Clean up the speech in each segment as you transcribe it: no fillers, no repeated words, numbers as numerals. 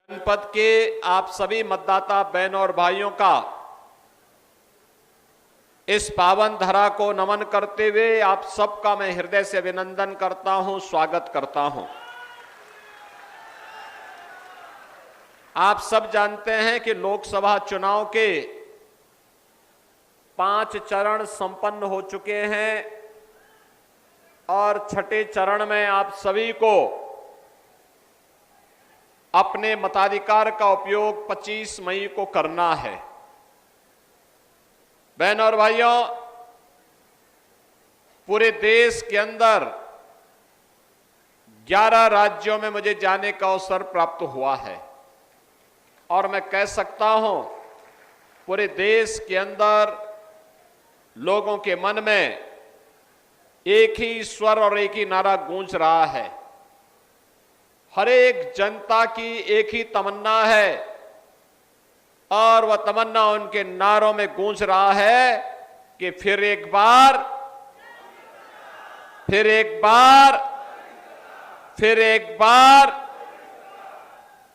जनपद के आप सभी मतदाता बहनों और भाइयों का इस पावन धरा को नमन करते हुए आप सबका मैं हृदय से अभिनंदन करता हूं, स्वागत करता हूं। आप सब जानते हैं कि लोकसभा चुनाव के 5 चरण संपन्न हो चुके हैं और छठे चरण में आप सभी को अपने मताधिकार का उपयोग 25 मई को करना है। बहनों और भाइयों, पूरे देश के अंदर 11 राज्यों में मुझे जाने का अवसर प्राप्त हुआ है और मैं कह सकता हूं पूरे देश के अंदर लोगों के मन में एक ही स्वर और एक ही नारा गूंज रहा है। हर एक जनता की एक ही तमन्ना है और वह तमन्ना उनके नारों में गूंज रहा है कि फिर एक बार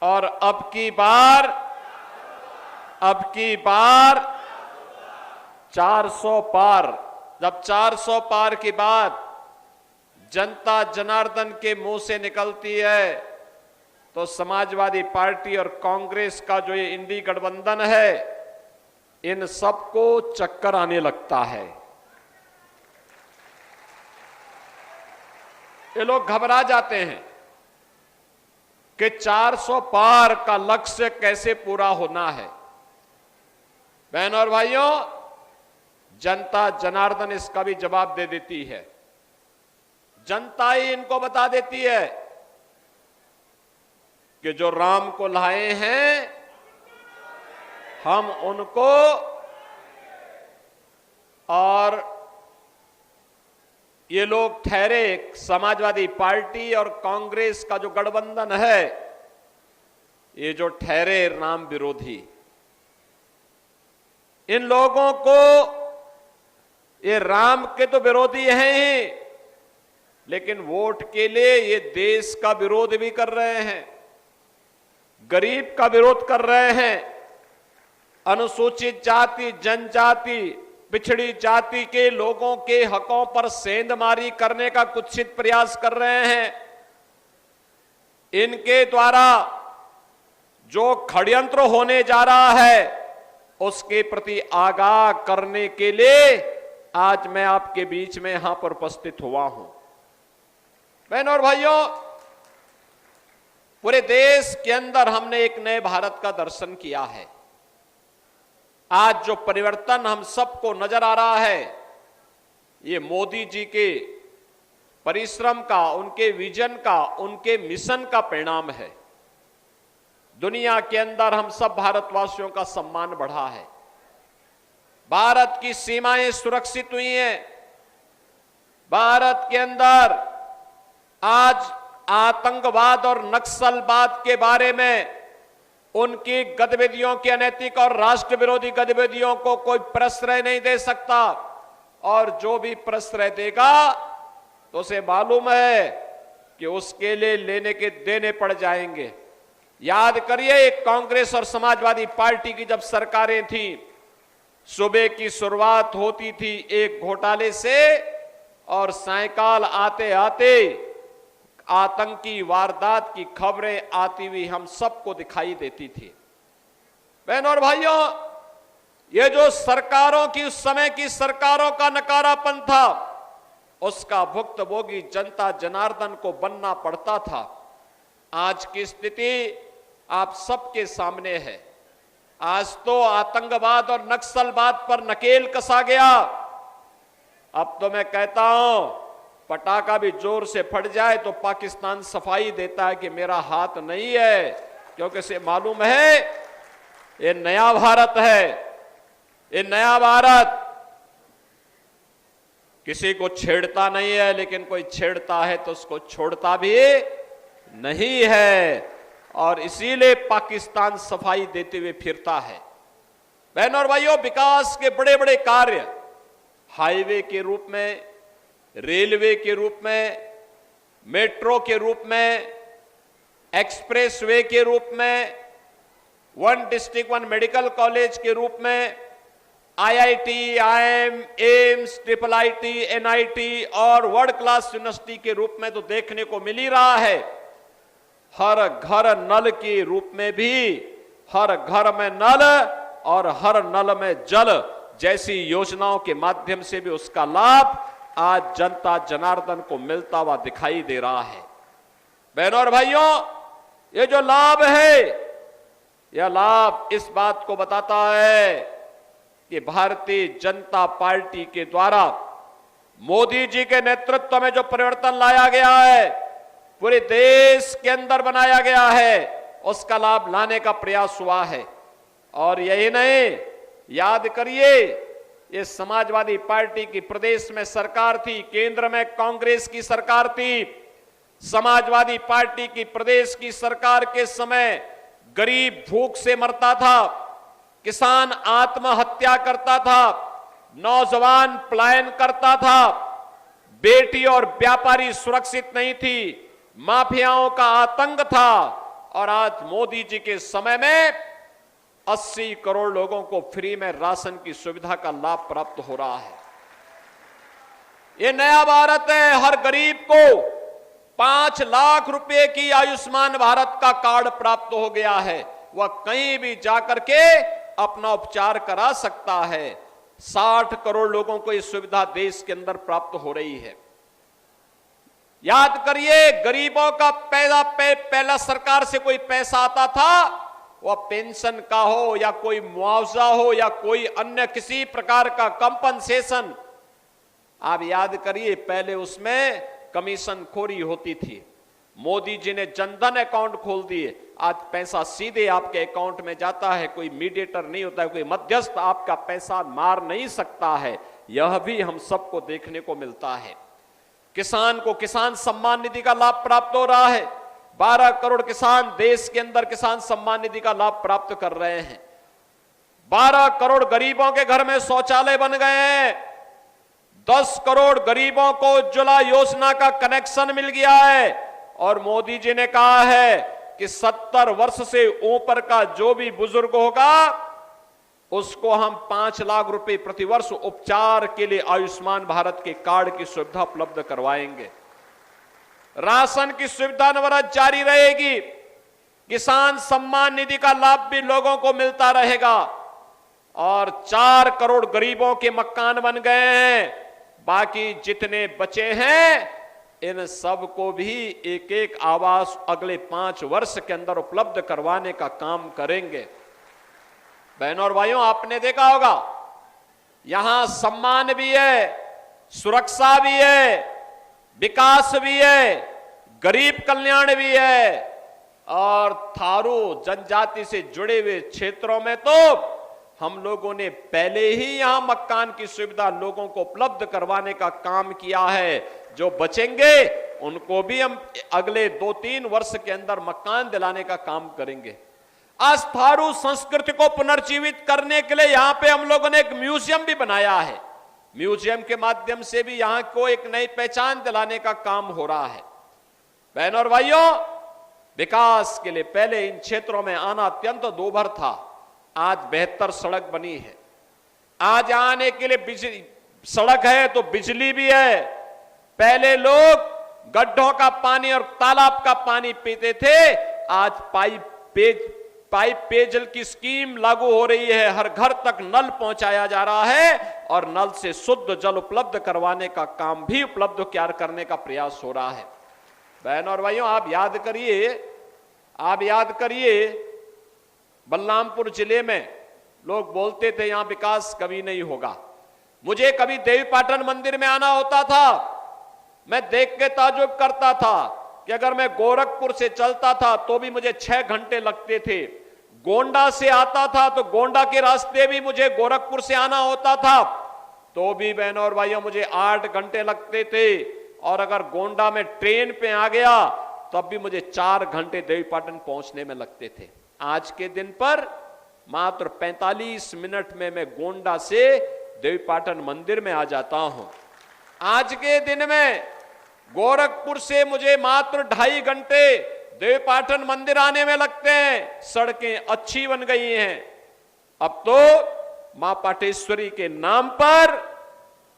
और अब की बार 400 पार। जब 400 पार की बात जनता जनार्दन के मुंह से निकलती है तो समाजवादी पार्टी और कांग्रेस का जो ये इंडी गठबंधन है, इन सबको चक्कर आने लगता है। ये लोग घबरा जाते हैं कि 400 पार का लक्ष्य कैसे पूरा होना है। बहनों और भाइयों, जनता जनार्दन इसका भी जवाब दे देती है। जनता ही इनको बता देती है कि जो राम को लाए हैं हम उनको, और ये लोग ठहरे समाजवादी पार्टी और कांग्रेस का जो गठबंधन है, ये जो ठहरे राम विरोधी, इन लोगों को ये राम के तो विरोधी हैं ही, लेकिन वोट के लिए ये देश का विरोध भी कर रहे हैं, गरीब का विरोध कर रहे हैं, अनुसूचित जाति, जनजाति, पिछड़ी जाति के लोगों के हकों पर सेंधमारी करने का कुत्सित प्रयास कर रहे हैं। इनके द्वारा जो षड्यंत्र होने जा रहा है उसके प्रति आगाह करने के लिए आज मैं आपके बीच में यहां पर उपस्थित हुआ हूं। बहनों और भाइयों, पूरे देश के अंदर हमने एक नए भारत का दर्शन किया है। आज जो परिवर्तन हम सबको नजर आ रहा है, ये मोदी जी के परिश्रम का, उनके विजन का, उनके मिशन का परिणाम है। दुनिया के अंदर हम सब भारतवासियों का सम्मान बढ़ा है, भारत की सीमाएं सुरक्षित हुई हैं, भारत के अंदर आज आतंकवाद और नक्सलवाद के बारे में उनकी गतिविधियों की अनैतिक और राष्ट्र विरोधी गतिविधियों को कोई प्रश्रय नहीं दे सकता, और जो भी प्रश्रय देगा तो उसे मालूम है कि उसके लिए लेने के देने पड़ जाएंगे। याद करिए, कांग्रेस और समाजवादी पार्टी की जब सरकारें थी, सुबह की शुरुआत होती थी एक घोटाले से और सायकाल आते आते आतंकी वारदात की खबरें आती हुई हम सबको दिखाई देती थी। बहनों और भाइयों, ये जो सरकारों की, उस समय की सरकारों का नकारापन था, उसका भुक्तभोगी जनता जनार्दन को बनना पड़ता था। आज की स्थिति आप सबके सामने है। आज तो आतंकवाद और नक्सलवाद पर नकेल कसा गया। अब तो मैं कहता हूं, पटाखा भी जोर से फट जाए तो पाकिस्तान सफाई देता है कि मेरा हाथ नहीं है, क्योंकि इसे मालूम है ये नया भारत है। ये नया भारत किसी को छेड़ता नहीं है, लेकिन कोई छेड़ता है तो उसको छोड़ता भी नहीं है, और इसीलिए पाकिस्तान सफाई देते हुए फिरता है। बहनों और भाइयों, विकास के बड़े बड़े कार्य हाईवे के रूप में, रेलवे के रूप में, मेट्रो के रूप में, एक्सप्रेसवे के रूप में, one district one medical college के रूप में, IIT, IIM, AIIMS, triple IT, NIT और वर्ल्ड क्लास यूनिवर्सिटी के रूप में तो देखने को मिल ही रहा है। हर घर नल के रूप में भी, हर घर में नल और हर नल में जल जैसी योजनाओं के माध्यम से भी उसका लाभ आज जनता जनार्दन को मिलता हुआ दिखाई दे रहा है। बहनों और भाइयों, ये जो लाभ है, यह लाभ इस बात को बताता है कि भारतीय जनता पार्टी के द्वारा मोदी जी के नेतृत्व में जो परिवर्तन लाया गया है, पूरे देश के अंदर बनाया गया है, उसका लाभ लाने का प्रयास हुआ है। और यही नहीं, याद करिए, ये समाजवादी पार्टी की प्रदेश में सरकार थी, केंद्र में कांग्रेस की सरकार थी। समाजवादी पार्टी की प्रदेश की सरकार के समय गरीब भूख से मरता था, किसान आत्महत्या करता था, नौजवान पलायन करता था, बेटी और व्यापारी सुरक्षित नहीं थी, माफियाओं का आतंक था। और आज मोदी जी के समय में 80 करोड़ लोगों को फ्री में राशन की सुविधा का लाभ प्राप्त हो रहा है। ये नया भारत है। हर गरीब को 5 लाख रुपए की आयुष्मान भारत का कार्ड प्राप्त हो गया है। वह कहीं भी जाकर के अपना उपचार करा सकता है। 60 करोड़ लोगों को यह सुविधा देश के अंदर प्राप्त हो रही है। याद करिए, गरीबों का पहला सरकार से कोई पैसा आता था, वह पेंशन का हो या कोई मुआवजा हो या कोई अन्य किसी प्रकार का कंपनसेशन, आप याद करिए, पहले उसमें कमीशन खोरी होती थी। मोदी जी ने जनधन अकाउंट खोल दिए, आज पैसा सीधे आपके अकाउंट में जाता है, कोई मीडिएटर नहीं होता है, कोई मध्यस्थ आपका पैसा मार नहीं सकता है। यह भी हम सबको देखने को मिलता है। किसान को किसान सम्मान निधि का लाभ प्राप्त हो रहा है। 12 करोड़ किसान देश के अंदर किसान सम्मान निधि का लाभ प्राप्त कर रहे हैं। 12 करोड़ गरीबों के घर में शौचालय बन गए हैं। 10 करोड़ गरीबों को उज्ज्वला योजना का कनेक्शन मिल गया है। और मोदी जी ने कहा है कि 70 वर्ष से ऊपर का जो भी बुजुर्ग होगा उसको हम 5 लाख रुपए प्रतिवर्ष उपचार के लिए आयुष्मान भारत के कार्ड की सुविधा उपलब्ध करवाएंगे। राशन की सुविधा अनवरत जारी रहेगी। किसान सम्मान निधि का लाभ भी लोगों को मिलता रहेगा। और 4 करोड़ गरीबों के मकान बन गए हैं। बाकी जितने बचे हैं इन सबको भी एक एक आवास अगले 5 वर्ष के अंदर उपलब्ध करवाने का काम करेंगे। बहनों और भाइयों, आपने देखा होगा यहां सम्मान भी है, सुरक्षा भी है, विकास भी है, गरीब कल्याण भी है। और थारू जनजाति से जुड़े हुए क्षेत्रों में तो हम लोगों ने पहले ही यहां मकान की सुविधा लोगों को उपलब्ध करवाने का काम किया है। जो बचेंगे उनको भी हम अगले 2-3 वर्ष के अंदर मकान दिलाने का काम करेंगे। आज थारू संस्कृति को पुनर्जीवित करने के लिए यहां पे हम लोगों ने एक म्यूजियम भी बनाया है। म्यूजियम के माध्यम से भी यहां को एक नई पहचान दिलाने का काम हो रहा है। बहनों और भाइयों, विकास के लिए पहले इन क्षेत्रों में आना अत्यंत दूभर था, आज बेहतर सड़क बनी है। आज आने के लिए बिजली सड़क है तो बिजली भी है। पहले लोग गड्ढों का पानी और तालाब का पानी पीते थे, आज पाइप पेयजल की स्कीम लागू हो रही है। हर घर तक नल पहुंचाया जा रहा है और नल से शुद्ध जल उपलब्ध करवाने का काम भी उपलब्ध करने का प्रयास हो रहा है। बहनों और भाइयों, आप याद करिए बलरामपुर जिले में लोग बोलते थे यहां विकास कभी नहीं होगा। मुझे कभी देवीपाटन मंदिर में आना होता था, मैं देख के ताजुब करता था कि अगर मैं गोरखपुर से चलता था तो भी मुझे 6 घंटे लगते थे। गोंडा से आता था तो गोंडा के रास्ते भी मुझे गोरखपुर से आना होता था तो भी बहनों और भाइयों मुझे 8 घंटे लगते थे। और अगर गोंडा में ट्रेन पे आ गया तब भी मुझे 4 घंटे देवीपाटन पहुंचने में लगते थे। आज के दिन पर मात्र 45 मिनट में मैं गोंडा से देवीपाटन मंदिर में आ जाता हूं। आज के दिन में गोरखपुर से मुझे मात्र 2.5 घंटे देवपाटन मंदिर आने में लगते हैं, सड़कें अच्छी बन गई हैं। अब तो मां पाटेश्वरी के नाम पर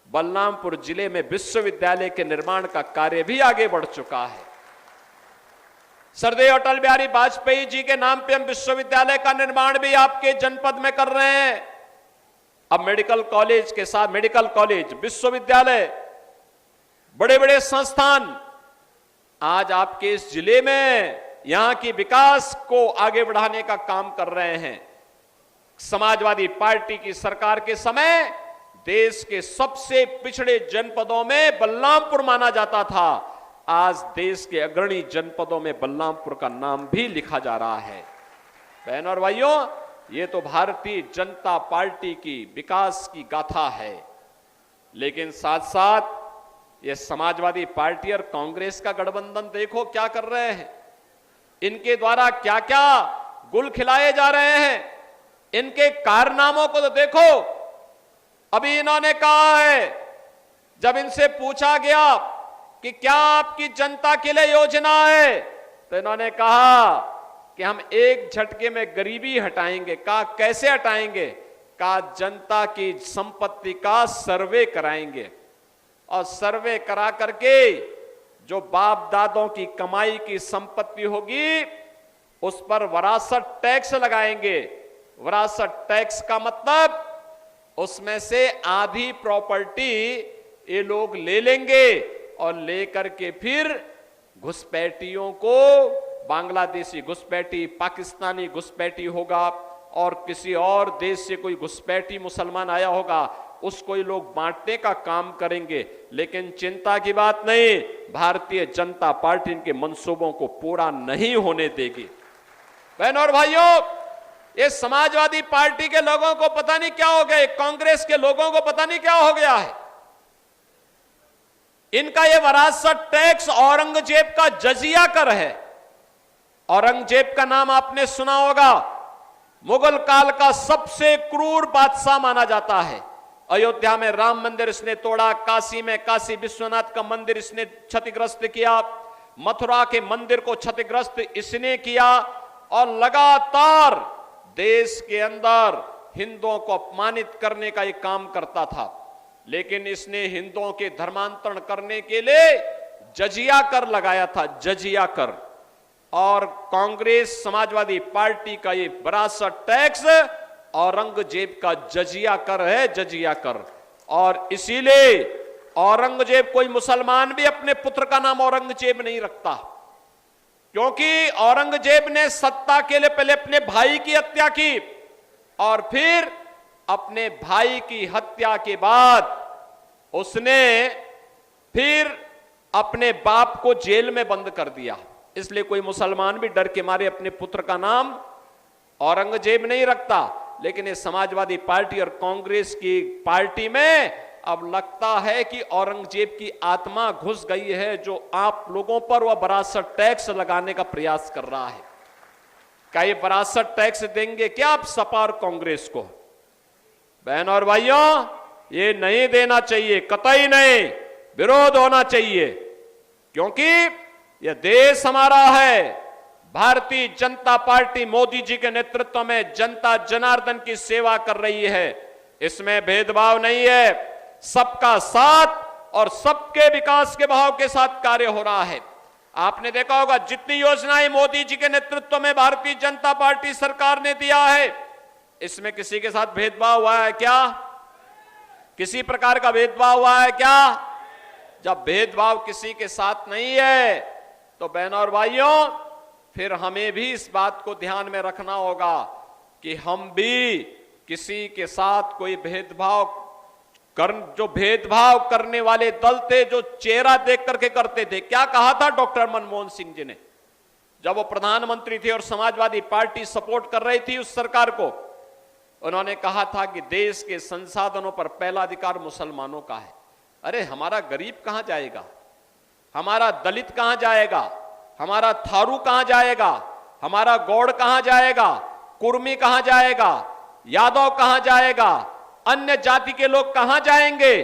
बलरामपुर जिले में विश्वविद्यालय के निर्माण का कार्य भी आगे बढ़ चुका है। सरदेव अटल बिहारी वाजपेयी जी के नाम पे हम विश्वविद्यालय का निर्माण भी आपके जनपद में कर रहे हैं। अब मेडिकल कॉलेज के साथ मेडिकल कॉलेज, विश्वविद्यालय, बड़े बड़े संस्थान आज आपके इस जिले में यहां की विकास को आगे बढ़ाने का काम कर रहे हैं। समाजवादी पार्टी की सरकार के समय देश के सबसे पिछड़े जनपदों में बलरामपुर माना जाता था। आज देश के अग्रणी जनपदों में बलरामपुर का नाम भी लिखा जा रहा है। बहनों और भाइयों, ये तो भारतीय जनता पार्टी की विकास की गाथा है, लेकिन साथ साथ ये समाजवादी पार्टी और कांग्रेस का गठबंधन देखो क्या कर रहे हैं। इनके द्वारा क्या क्या गुल खिलाए जा रहे हैं, इनके कारनामों को तो देखो। अभी इन्होंने कहा है, जब इनसे पूछा गया कि क्या आपकी जनता के लिए योजना है, तो इन्होंने कहा कि हम एक झटके में गरीबी हटाएंगे। कहा कैसे हटाएंगे? कहा जनता की संपत्ति का सर्वे कराएंगे और सर्वे करा करके जो बाप दादों की कमाई की संपत्ति होगी उस पर विरासत टैक्स लगाएंगे। विरासत टैक्स का मतलब उसमें से आधी प्रॉपर्टी ये लोग ले लेंगे और लेकर के फिर घुसपैठियों को, बांग्लादेशी घुसपैठी, पाकिस्तानी घुसपैठी होगा और किसी और देश से कोई घुसपैठी मुसलमान आया होगा, उसको ये लोग बांटने का काम करेंगे। लेकिन चिंता की बात नहीं, भारतीय जनता पार्टी इनके मंसूबों को पूरा नहीं होने देगी। बहनों और भाइयों, ये समाजवादी पार्टी के लोगों को पता नहीं क्या हो गया, कांग्रेस के लोगों को पता नहीं क्या हो गया है। इनका ये विरासत टैक्स औरंगजेब का जजिया कर है। औरंगजेब का नाम आपने सुना होगा, मुगल काल का सबसे क्रूर बादशाह माना जाता है। अयोध्या में राम मंदिर इसने तोड़ा, काशी में काशी विश्वनाथ का मंदिर इसने क्षतिग्रस्त किया, मथुरा के मंदिर को क्षतिग्रस्त इसने किया और लगातार देश के अंदर हिंदुओं को अपमानित करने का यह काम करता था। लेकिन इसने हिंदुओं के धर्मांतरण करने के लिए जजिया कर लगाया था, जजिया कर। और कांग्रेस समाजवादी पार्टी का ये विरासत टैक्स औरंगजेब का जजिया कर है, जजिया कर। और इसीलिए औरंगजेब, कोई मुसलमान भी अपने पुत्र का नाम औरंगजेब नहीं रखता, क्योंकि औरंगजेब ने सत्ता के लिए पहले अपने भाई की हत्या की और फिर अपने भाई की हत्या के बाद उसने फिर अपने बाप को जेल में बंद कर दिया। इसलिए कोई मुसलमान भी डर के मारे अपने पुत्र का नाम औरंगजेब नहीं रखता। लेकिन ये समाजवादी पार्टी और कांग्रेस की पार्टी में अब लगता है कि औरंगजेब की आत्मा घुस गई है, जो आप लोगों पर वह विरासत टैक्स लगाने का प्रयास कर रहा है। क्या ये विरासत टैक्स देंगे क्या आप सपा और कांग्रेस को? बहन और भाइयों, ये नहीं देना चाहिए, कतई नहीं, विरोध होना चाहिए, क्योंकि यह देश हमारा है। भारतीय जनता पार्टी मोदी जी के नेतृत्व में जनता जनार्दन की सेवा कर रही है। इसमें भेदभाव नहीं है, सबका साथ और सबके विकास के भाव के साथ कार्य हो रहा है। आपने देखा होगा जितनी योजनाएं मोदी जी के नेतृत्व में भारतीय जनता पार्टी सरकार ने दिया है, इसमें किसी के साथ भेदभाव हुआ है क्या? किसी प्रकार का भेदभाव हुआ है क्या? जब भेदभाव किसी के साथ नहीं है तो बहनों और भाइयों, फिर हमें भी इस बात को ध्यान में रखना होगा कि हम भी किसी के साथ कोई भेदभाव जो भेदभाव करने वाले दल थे, जो चेहरा देख करके करते थे। क्या कहा था डॉक्टर मनमोहन सिंह जी ने जब वो प्रधानमंत्री थे और समाजवादी पार्टी सपोर्ट कर रही थी उस सरकार को? उन्होंने कहा था कि देश के संसाधनों पर पहला अधिकार मुसलमानों का है। अरे हमारा गरीब कहां जाएगा, हमारा दलित कहां जाएगा, हमारा थारू कहां जाएगा, हमारा गौड़ कहां जाएगा, कुर्मी कहां जाएगा, यादव कहां जाएगा, अन्य जाति के लोग कहां जाएंगे?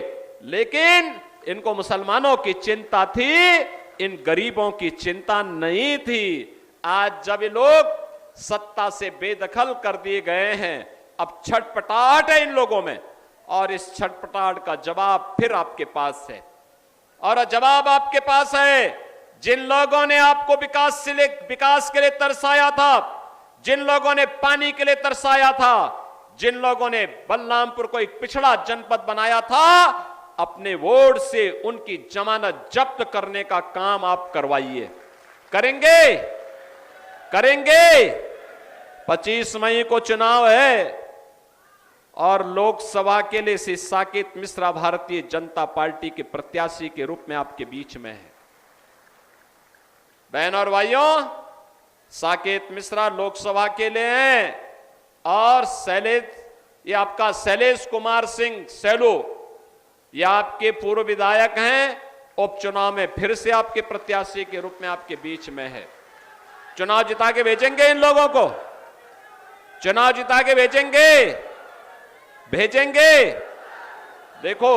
लेकिन इनको मुसलमानों की चिंता थी, इन गरीबों की चिंता नहीं थी। आज जब ये लोग सत्ता से बेदखल कर दिए गए हैं, अब छटपटाहट है इन लोगों में, और इस छटपटाहट का जवाब फिर आपके पास है। और जवाब आपके पास है। जिन लोगों ने आपको विकास के लिए तरसाया था, जिन लोगों ने पानी के लिए तरसाया था, जिन लोगों ने बलरामपुर को एक पिछड़ा जनपद बनाया था, अपने वोट से उनकी जमानत जब्त करने का काम आप करवाइए। करेंगे? करेंगे? 25 मई को चुनाव है और लोकसभा के लिए श्री साकेत मिश्रा भारतीय जनता पार्टी के प्रत्याशी के रूप में आपके बीच में है। बहन और भाइयों, साकेत मिश्रा लोकसभा के लिए हैं और ये आपका शैलेश कुमार सिंह सैलू, ये आपके पूर्व विधायक हैं, उपचुनाव में फिर से आपके प्रत्याशी के रूप में आपके बीच में है। चुनाव जिता के भेजेंगे इन लोगों को, चुनाव जिता के भेजेंगे। देखो,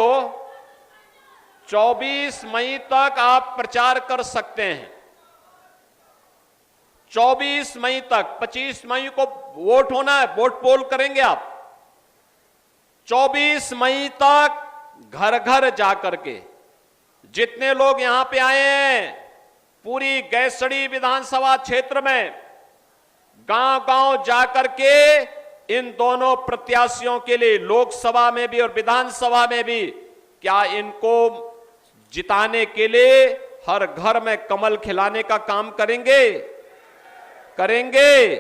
24 मई तक आप प्रचार कर सकते हैं, 24 मई तक। 25 मई को वोट होना है, वोट पोल करेंगे आप। 24 मई तक घर घर जाकर के जितने लोग यहां पे आए हैं, पूरी गैसड़ी विधानसभा क्षेत्र में गांव गांव जाकर के इन दोनों प्रत्याशियों के लिए लोकसभा में भी और विधानसभा में भी, क्या इनको जिताने के लिए हर घर में कमल खिलाने का काम करेंगे? करेंगे?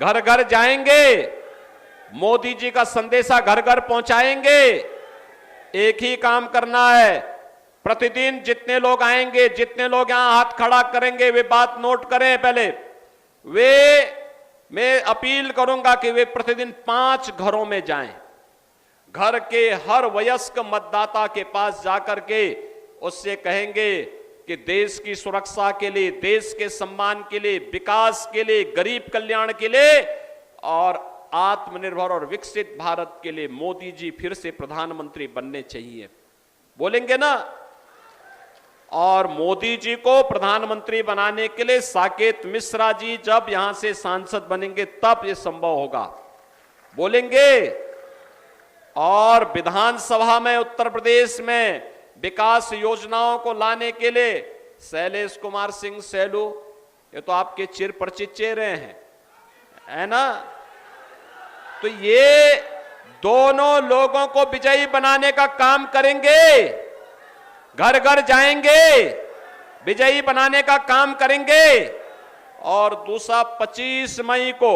घर घर जाएंगे, मोदी जी का संदेशा घर घर पहुंचाएंगे। एक ही काम करना है, प्रतिदिन जितने लोग आएंगे, जितने लोग यहां हाथ खड़ा करेंगे, वे बात नोट करें पहले। मैं अपील करूंगा कि वे प्रतिदिन 5 घरों में जाएं, घर के हर वयस्क मतदाता के पास जाकर के उससे कहेंगे कि देश की सुरक्षा के लिए, देश के सम्मान के लिए, विकास के लिए, गरीब कल्याण के लिए और आत्मनिर्भर और विकसित भारत के लिए मोदी जी फिर से प्रधानमंत्री बनने चाहिए। बोलेंगे ना? और मोदी जी को प्रधानमंत्री बनाने के लिए साकेत मिश्रा जी जब यहां से सांसद बनेंगे तब यह संभव होगा। बोलेंगे? और विधानसभा में उत्तर प्रदेश में विकास योजनाओं को लाने के लिए शैलेश कुमार सिंह सैलू, ये तो आपके चिर परिचित चेहरे हैं, है ना? तो ये दोनों लोगों को विजयी बनाने का काम करेंगे, घर घर जाएंगे, विजयी बनाने का काम करेंगे। और दूसरा, 25 मई को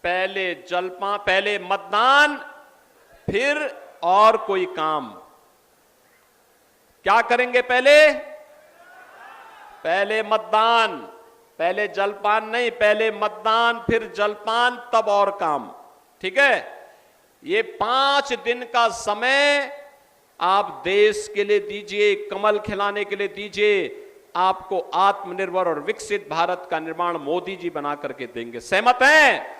पहले मतदान, फिर और कोई काम। क्या करेंगे? पहले मतदान, पहले जलपान नहीं, पहले मतदान फिर जलपान, तब और काम। ठीक है? ये 5 दिन का समय आप देश के लिए दीजिए, कमल खिलाने के लिए दीजिए। आपको आत्मनिर्भर और विकसित भारत का निर्माण मोदी जी बना करके देंगे। सहमत हैं?